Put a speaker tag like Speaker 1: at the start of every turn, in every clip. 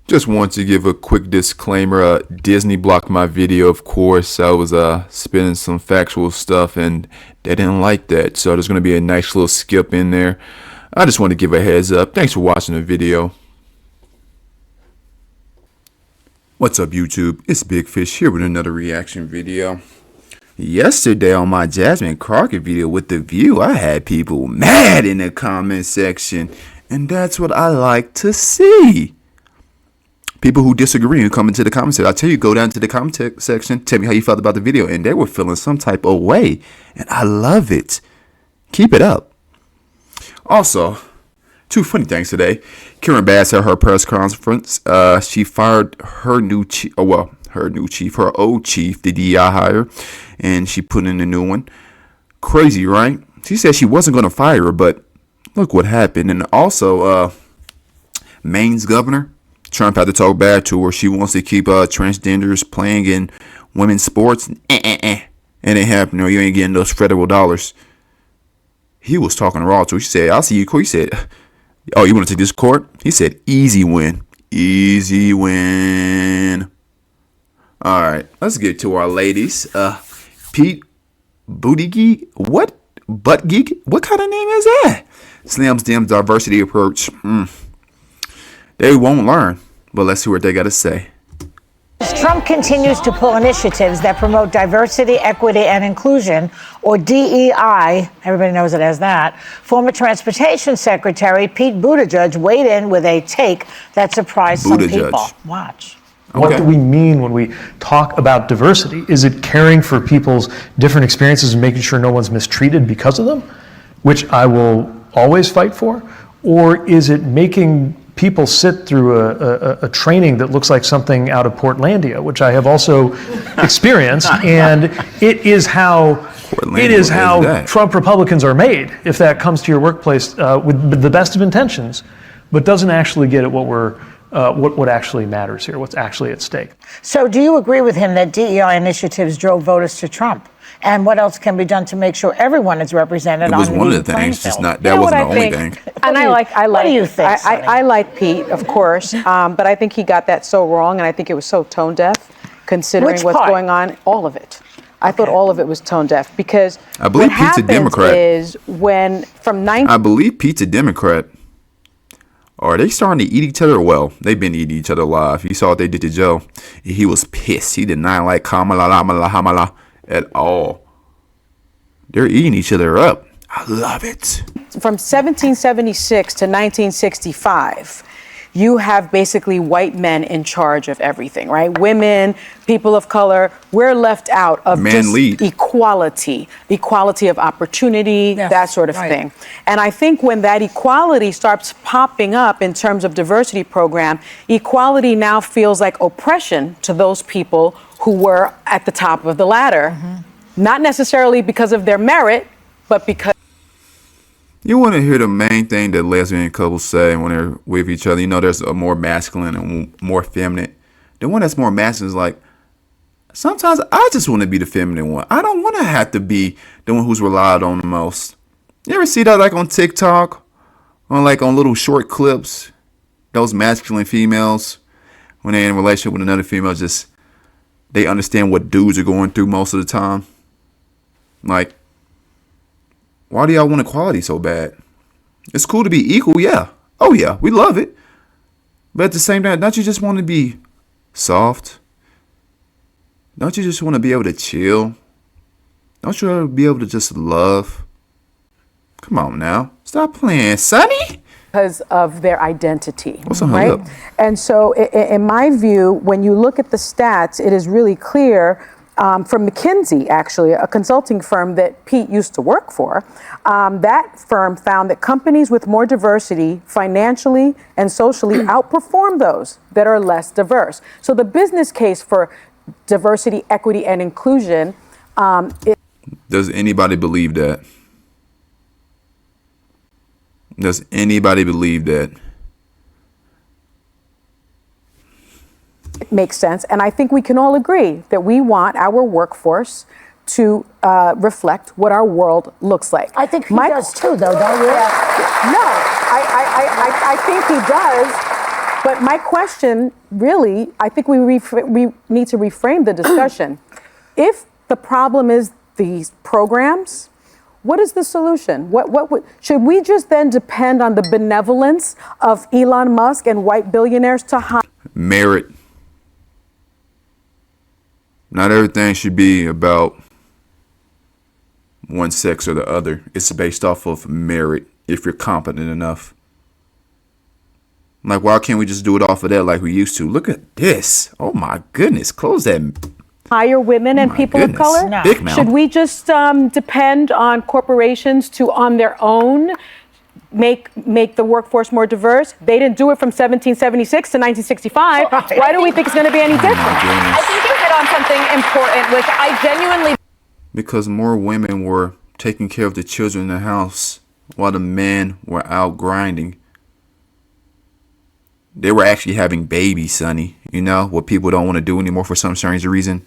Speaker 1: Just want to give a quick disclaimer. Disney blocked my video, of course. I was spinning some factual stuff and they didn't like that. So there's going to be a nice little skip in there. I just want to give a heads up. Thanks for watching the video. What's up, YouTube? It's Big Fish here with another reaction video. Yesterday on my Jasmine Crockett video with The View, I had people mad in the comment section. And that's what I like to see. People who disagree and come into the comment section. I tell you, go down to the comment section, tell me how you felt about the video. And they were feeling some type of way. And I love it. Keep it up. Also, two funny things today. Karen Bass at her press conference. She fired her new chief, her old chief, the DEI hire. And she put in a new one. Crazy, right? She said she wasn't going to fire her, but look what happened. And also, Maine's governor. Trump had to talk bad to her. She wants to keep transgenders playing in women's sports. It ain't happening. You ain't getting those federal dollars. He was talking raw to her. She said, I'll see you. He said, oh, you want to take this to court? He said, easy win. Easy win. All right. Let's get to our ladies. Pete Buttigieg. What? Butt-geek? What kind of name is that? Slim Dim's diversity approach. They won't learn, but let's see what they got to say.
Speaker 2: Trump continues to pull initiatives that promote diversity, equity, and inclusion, or DEI. Everybody knows it as that. Former Transportation Secretary Pete Buttigieg weighed in with a take that surprised some people. Watch.
Speaker 3: What do we mean when we talk about diversity? Is it caring for people's different experiences and making sure no one's mistreated because of them, which I will always fight for? Or is it making people sit through a training that looks like something out of Portlandia, which I have also experienced, and it is how Trump Republicans are made. If that comes to your workplace with the best of intentions, but doesn't actually get at what actually matters here, what's actually at stake.
Speaker 2: So, do you agree with him that DEI initiatives drove voters to Trump? And what else can be done to make sure everyone is represented?
Speaker 1: It was one of the things, just not that wasn't the only thing.
Speaker 4: And I like.
Speaker 2: What do you think?
Speaker 4: I like Pete, of course, but I think he got that so wrong, and I think it was so tone deaf, considering what's going on. All of it. I thought all of it was tone deaf because
Speaker 1: I believe Pete's a Democrat.
Speaker 4: I
Speaker 1: believe Pete's a Democrat. Are they starting to eat each other? Well, they've been eating each other alive. You saw what they did to Joe. He was pissed. He did not like Kamala at all. They're eating each other up. I love it.
Speaker 4: From 1776 to 1965, you have basically white men in charge of everything, right? Women, people of color, we're left out of equality of opportunity, that sort of thing. And I think when that equality starts popping up in terms of diversity program, equality now feels like oppression to those people who were at the top of the ladder, not necessarily because of their merit, but because.
Speaker 1: You want to hear the main thing that lesbian couples say when they're with each other. You know, there's a more masculine and more feminine. The one that's more masculine is like, sometimes I just want to be the feminine one. I don't want to have to be the one who's relied on the most. You ever see that like on TikTok? Or like on little short clips? Those masculine females, when they're in a relationship with another female, just, they understand what dudes are going through most of the time. Like, why do y'all want equality so bad? It's cool to be equal, yeah. Oh, yeah, we love it. But at the same time, don't you just want to be soft? Don't you just want to be able to chill? Don't you ever be able to just love? Come on now. Stop playing, Sonny.
Speaker 4: Because of their identity,
Speaker 1: right?
Speaker 4: And so in my view, when you look at the stats, it is really clear from McKinsey, actually, a consulting firm that Pete used to work for, that firm found that companies with more diversity financially and socially outperform those that are less diverse. So the business case for diversity, equity, and inclusion.
Speaker 1: Does anybody believe that? Does anybody believe that?
Speaker 4: It makes sense. And I think we can all agree that we want our workforce to reflect what our world looks like.
Speaker 2: I think he does too, though, don't you?
Speaker 4: No, I think he does. But my question, really, I think we need to reframe the discussion. If the problem is these programs, what is the solution? Should we just then depend on the benevolence of Elon Musk and white billionaires to hire?
Speaker 1: Merit. Not everything should be about one sex or the other. It's based off of merit if you're competent enough. Like, why can't we just do it off of that like we used to? Look at this. Oh my goodness. Close that.
Speaker 4: Hire women and people of color?
Speaker 2: No.
Speaker 1: Big mouth.
Speaker 4: Should we just depend on corporations to, on their own, make the workforce more diverse? They didn't do it from 1776 to 1965. Why do we think it's going to be any different?
Speaker 5: I think you hit on something important, which I genuinely...
Speaker 1: Because more women were taking care of the children in the house while the men were out grinding. They were actually having babies, Sonny. You know, what people don't want to do anymore for some strange reason.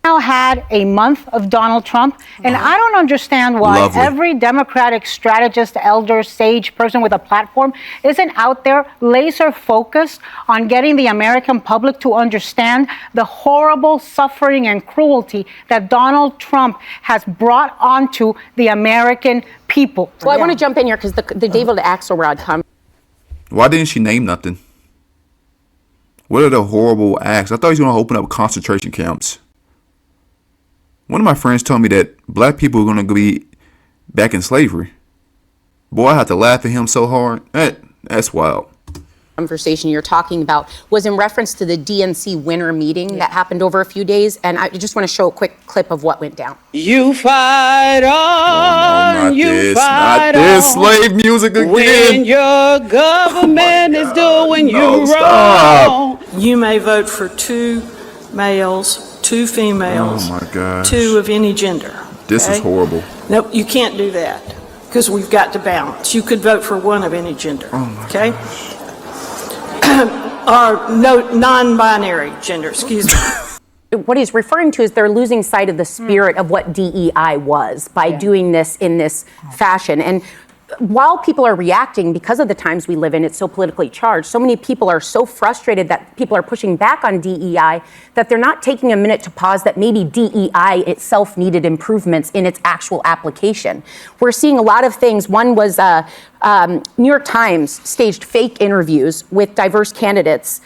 Speaker 6: Now had a month of Donald Trump, and I don't understand why
Speaker 1: Lovely.
Speaker 6: every Democratic strategist, elder, sage person with a platform isn't out there laser focused on getting the American public to understand the horrible suffering and cruelty that Donald Trump has brought onto the American people.
Speaker 7: Well, I want to jump in here because the David Axelrod comment.
Speaker 1: Why didn't she name nothing? What are the horrible acts? I thought he was going to open up concentration camps. One of my friends told me that black people are going to be back in slavery. Boy, I had to laugh at him so hard. That's wild.
Speaker 7: Conversation you're talking about was in reference to the DNC winter meeting that happened over a few days, and I just want to show a quick clip of what went down.
Speaker 8: You fight on,
Speaker 1: Not this slave music again.
Speaker 8: when your government is doing you wrong.
Speaker 1: Stop.
Speaker 8: You may vote for 2 males, 2 females,
Speaker 1: Oh my gosh.
Speaker 8: 2 of any gender.
Speaker 1: This is
Speaker 8: okay?
Speaker 1: horrible.
Speaker 8: Nope, you can't do that because we've got to balance. You could vote for 1 of any gender.
Speaker 1: Oh my
Speaker 8: okay? Or no, non-binary gender, excuse me.
Speaker 7: What he's referring to is they're losing sight of the spirit of what DEI was by doing this in this fashion. And while people are reacting, because of the times we live in, it's so politically charged, so many people are so frustrated that people are pushing back on DEI that they're not taking a minute to pause that maybe DEI itself needed improvements in its actual application. We're seeing a lot of things. One was New York Times staged fake interviews with diverse candidates.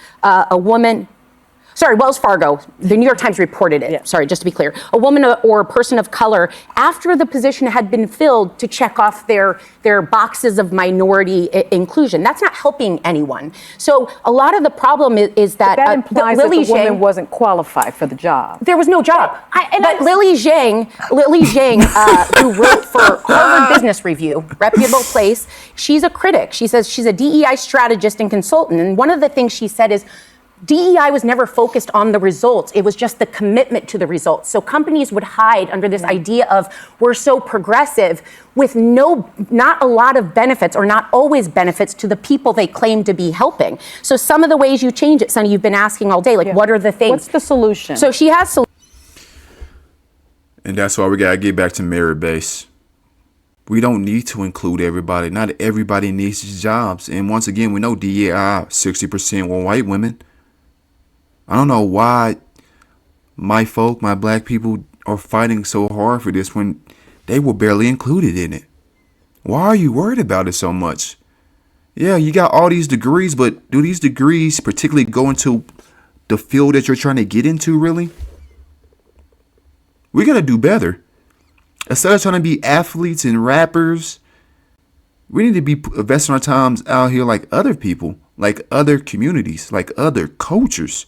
Speaker 7: Wells Fargo, the New York Times reported it. Sorry, just to be clear. A woman or a person of color, after the position had been filled, to check off their boxes of minority inclusion. That's not helping anyone. So a lot of the problem is that,
Speaker 4: That implies that
Speaker 7: Lily
Speaker 4: the woman
Speaker 7: Zhang
Speaker 4: wasn't qualified for the job.
Speaker 7: there was no job. But Lily Zhang, who wrote for Harvard Business Review, reputable place, she's a critic. She says she's a DEI strategist and consultant. And one of the things she said is, DEI was never focused on the results. It was just the commitment to the results. So companies would hide under this idea of we're so progressive with not a lot of benefits or not always benefits to the people they claim to be helping. So some of the ways you change it, Sonny, you've been asking all day, what are the things?
Speaker 4: What's the solution?
Speaker 7: So she has solutions.
Speaker 1: And that's why we got to get back to merit base. We don't need to include everybody. Not everybody needs these jobs. And once again, we know DEI, 60% were white women. I don't know why my black people are fighting so hard for this when they were barely included in it. Why are you worried about it so much? Yeah, you got all these degrees, but do these degrees particularly go into the field that you're trying to get into, really? We got to do better. Instead of trying to be athletes and rappers, we need to be investing our times out here like other people, like other communities, like other cultures.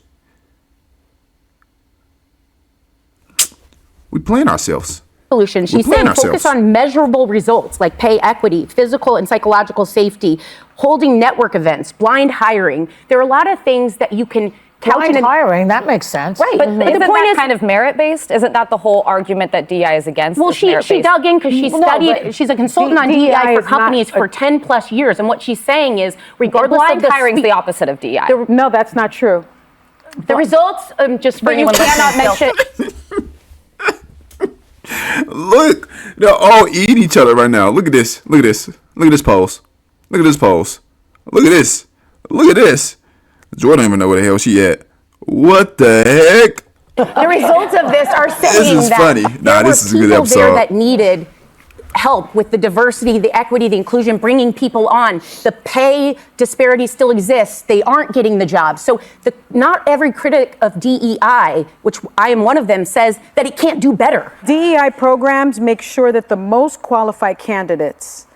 Speaker 1: We plan ourselves.
Speaker 7: Solution. She's saying focus on measurable results like pay equity, physical and psychological safety, holding network events, blind hiring. There are a lot of things that you can couch
Speaker 2: Blind hiring, that makes sense.
Speaker 7: Right.
Speaker 5: But
Speaker 7: the
Speaker 5: isn't
Speaker 7: point
Speaker 5: that
Speaker 7: is
Speaker 5: kind of merit-based? Isn't that the whole argument that DEI is against?
Speaker 7: Well, she dug in because she studied,
Speaker 4: but
Speaker 7: she's a consultant on
Speaker 4: DEI
Speaker 7: DEI for
Speaker 4: is
Speaker 7: companies
Speaker 4: not
Speaker 7: for 10 plus years. And what she's saying is, regardless
Speaker 5: blind
Speaker 7: of
Speaker 5: hiring is the opposite of DEI.
Speaker 4: No, that's not true.
Speaker 7: The results, just for
Speaker 5: But you
Speaker 7: anyone
Speaker 5: cannot
Speaker 7: listening,
Speaker 5: mention.
Speaker 1: Look, they're all eating each other right now. Look at this. Look at this. Look at this pose. Look at this pose. Look at this. Look at this. Jordan don't even know where the hell she at. What the heck?
Speaker 7: The results of this are saying
Speaker 1: is
Speaker 7: that
Speaker 1: funny. Nah,
Speaker 7: there
Speaker 1: this
Speaker 7: were
Speaker 1: is a good
Speaker 7: people
Speaker 1: episode.
Speaker 7: there that needed help with the diversity, the equity, the inclusion, bringing people on. The pay disparity still exists. They aren't getting the jobs. So not every critic of DEI, which I am one of them, says that it can't do better.
Speaker 4: DEI programs make sure that the most qualified candidates,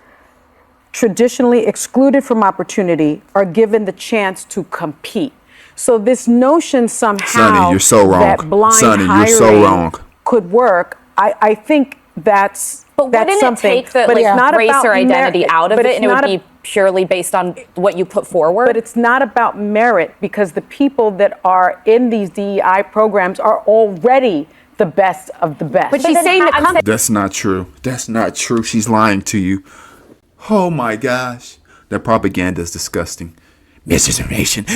Speaker 4: traditionally excluded from opportunity, are given the chance to compete. So this notion somehow
Speaker 1: Sonny, you're so wrong.
Speaker 4: that blind
Speaker 1: Sonny,
Speaker 4: hiring
Speaker 1: you're so wrong.
Speaker 4: could work, I think that's
Speaker 5: But
Speaker 4: that's
Speaker 5: wouldn't
Speaker 4: something.
Speaker 5: it take the
Speaker 4: But it's
Speaker 5: like,
Speaker 4: not
Speaker 5: race
Speaker 4: about
Speaker 5: or identity out of
Speaker 4: but
Speaker 5: it,
Speaker 4: it's
Speaker 5: and it would
Speaker 4: not
Speaker 5: be purely based on what you put forward?
Speaker 4: But it's not about merit, because the people that are in these DEI programs are already the best of the best.
Speaker 7: But she's saying the company.
Speaker 1: That's not true. That's not true. She's lying to you. Oh my gosh. That propaganda is disgusting. Misinformation.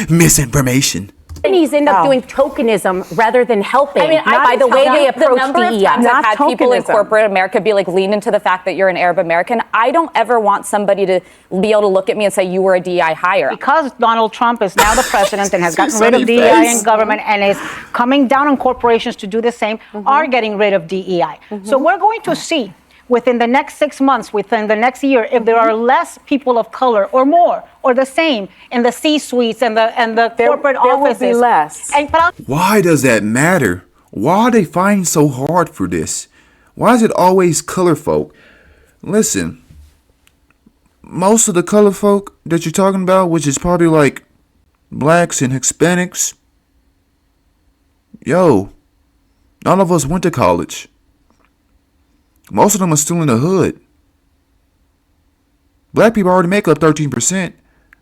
Speaker 7: Companies end up doing tokenism rather than helping by the way they approach
Speaker 5: the number of
Speaker 7: DEI.
Speaker 5: times I've had people in
Speaker 4: tokenism.
Speaker 5: corporate America be like, lean into the fact that you're an Arab American. I don't ever want somebody to be able to look at me and say you were a DEI hire.
Speaker 6: Because Donald Trump is now the president and has gotten
Speaker 1: See
Speaker 6: rid of
Speaker 1: sunny
Speaker 6: DEI
Speaker 1: face.
Speaker 6: in government and is coming down on corporations to do the same, are getting rid of DEI. So we're going to see within the next 6 months, within the next year, if there are less people of color or more or the same in the C-suites and the corporate
Speaker 4: there will
Speaker 6: offices.
Speaker 4: be less.
Speaker 1: Why does that matter? Why are they fighting so hard for this? Why is it always color folk? Listen, most of the color folk that you're talking about, which is probably like blacks and Hispanics, yo, none of us went to college. Most of them are still in the hood. Black people already make up 13%.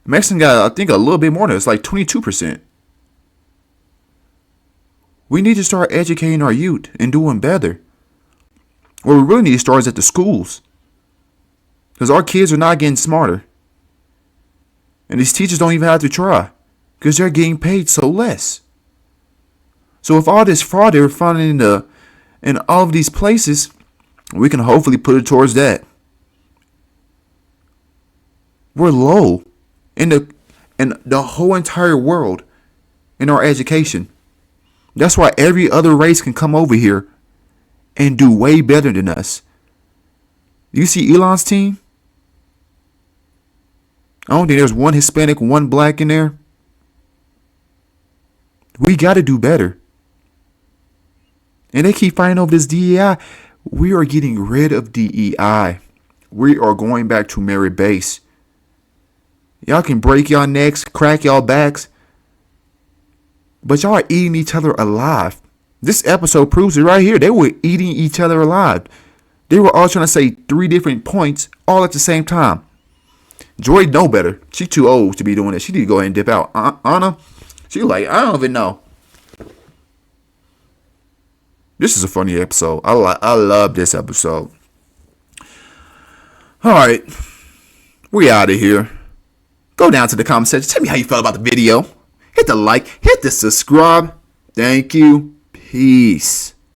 Speaker 1: Mexican got, I think, a little bit more than it's like 22%. We need to start educating our youth and doing better. Where we really need to start is at the schools. Because our kids are not getting smarter. And these teachers don't even have to try. Because they're getting paid so less. So if all this fraud they were finding in all of these places, we can hopefully put it towards that. We're low in the whole entire world in our education. That's why every other race can come over here and do way better than us. You see Elon's team? I don't think there's one Hispanic, one black in there. We got to do better. And they keep fighting over this DEI. We are getting rid of DEI. We are going back to merit base. Y'all can break y'all necks, crack y'all backs, but y'all are eating each other alive. This episode proves it right here. They were eating each other alive. They were all trying to say 3 different points all at the same time. Joy know better. She too old to be doing this. She need to go ahead and dip out. Anna, she like, I don't even know. This is a funny episode. I love this episode. All right. We out of here. Go down to the comment section. Tell me how you felt about the video. Hit the like. Hit the subscribe. Thank you. Peace.